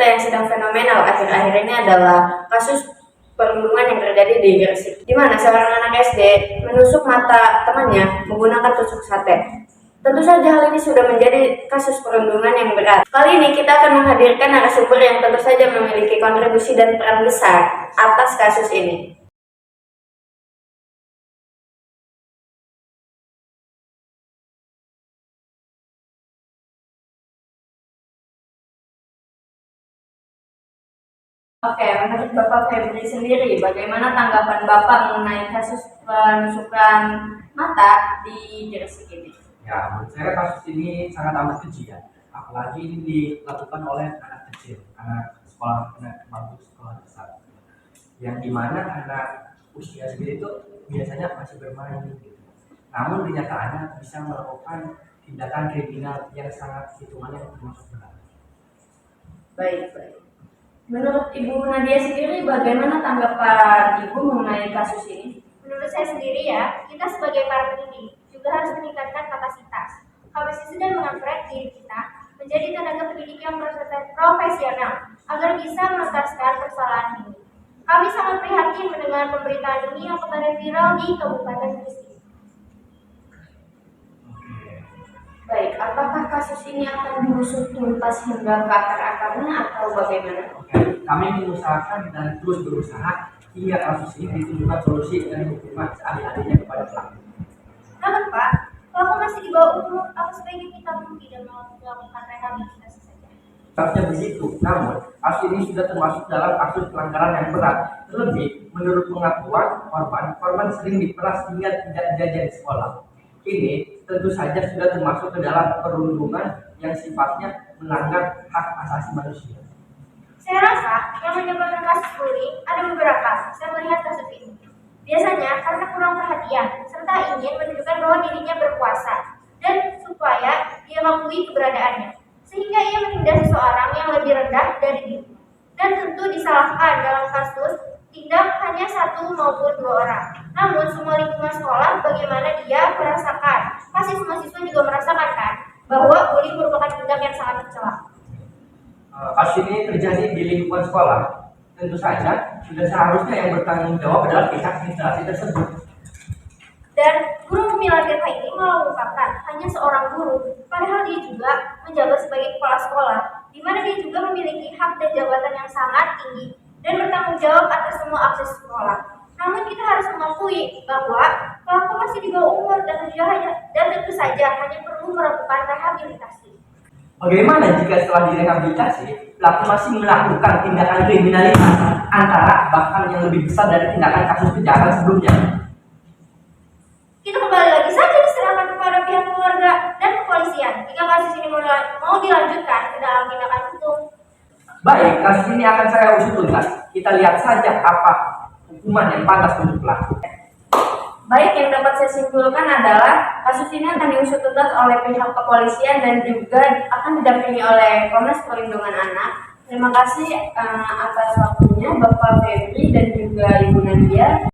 berita yang sedang fenomenal akhir-akhir ini adalah kasus perundungan yang terjadi di Gresik, di mana seorang anak SD menusuk mata temannya menggunakan tusuk sate. Tentu saja hal ini sudah menjadi kasus perundungan yang berat. Kali ini kita akan menghadirkan narasumber yang tentu saja memiliki kontribusi dan peran besar atas kasus ini. Oke, menurut Bapak Febri sendiri, bagaimana tanggapan Bapak mengenai kasus penusukan mata di Gresik ini? Ya, menurut saya kasus ini sangat amat keji ya. Apalagi ini dilakukan oleh anak kecil, anak sekolah, anak bangku sekolah besar. Yang dimana anak usia segitu itu biasanya masih bermain gitu. Namun kenyataannya bisa melakukan tindakan kriminal yang sangat hitungannya termasuk berat. Baik. Menurut Ibu Nadia sendiri, bagaimana tanggapan Ibu mengenai kasus ini? Menurut saya sendiri ya, kita sebagai para pendidik juga harus meningkatkan kapasitas dan mengupgrade diri kita menjadi tenaga pendidik yang profesional agar bisa menuntaskan persoalan ini. Kami sangat prihatin mendengar pemberitaan ini yang kemarin viral di Kabupaten Gresik. Baik, apakah kasus ini akan diusut tuntas hingga ke akar-akarnya atau bagaimana? Kami mengusahakan dan terus berusaha hingga kasus ini ditemukan solusi dan hukuman seadil-adilnya kepada pelaku. Namun Pak, pelaku masih di bawah umur, apa sebaiknya kita tidak melakukan rehabilitasi saja? Seharusnya begitu, namun kasus ini sudah termasuk dalam kasus pelanggaran yang berat. Terlebih, menurut pengakuan korban sering diperas hingga tidak jajan di sekolah. Ini tentu saja sudah termasuk ke dalam perundungan yang sifatnya melanggar hak asasi manusia. Saya rasa yang menyebabkan kasus bullying ada beberapa. Saya melihat kasus ini biasanya karena kurang perhatian serta ingin menunjukkan bahwa dirinya berkuasa dan supaya dia mengakui keberadaannya, sehingga ia menindas seseorang yang lebih rendah dari dirinya. Dan tentu disalahkan dalam kasus tindak hanya satu maupun dua orang, namun semua lingkungan sekolah bagaimana dia merasakan. Pasti semua siswa juga merasakan kan bahwa bullying merupakan tindak yang sangat mencela. Kasus ini terjadi di lingkungan sekolah. Tentu saja sudah seharusnya yang bertanggung jawab adalah pihak instansi tersebut. Dan guru Miladin ini mengungkapkan hanya seorang guru, padahal dia juga menjabat sebagai kepala sekolah, di mana dia juga memiliki hak dan jabatan yang sangat tinggi dan bertanggung jawab atas semua akses sekolah. Namun kita harus mengakui bahwa pelaku masih di bawah umur dan tentu saja hanya perlu melakukan rehabilitasi. Bagaimana jika setelah direhabilitasi, pelaku masih melakukan tindakan kriminalitas antara bahkan yang lebih besar dari tindakan kasus kejahatan sebelumnya? Kita kembali lagi saja diserahkan kepada pihak keluarga dan kepolisian jika kasus ini mau dilanjutkan ke dalam tindakan hukum. Baik, kasus ini akan saya usut tuntas. Kita lihat saja apa hukuman yang pantas untuk pelaku. Baik, yang dapat saya simpulkan adalah kasus ini akan diusut tuntas oleh pihak kepolisian dan juga akan didampingi oleh Komnas Perlindungan Anak. Terima kasih atas waktunya Bapak Febri dan juga Ibu Nadia.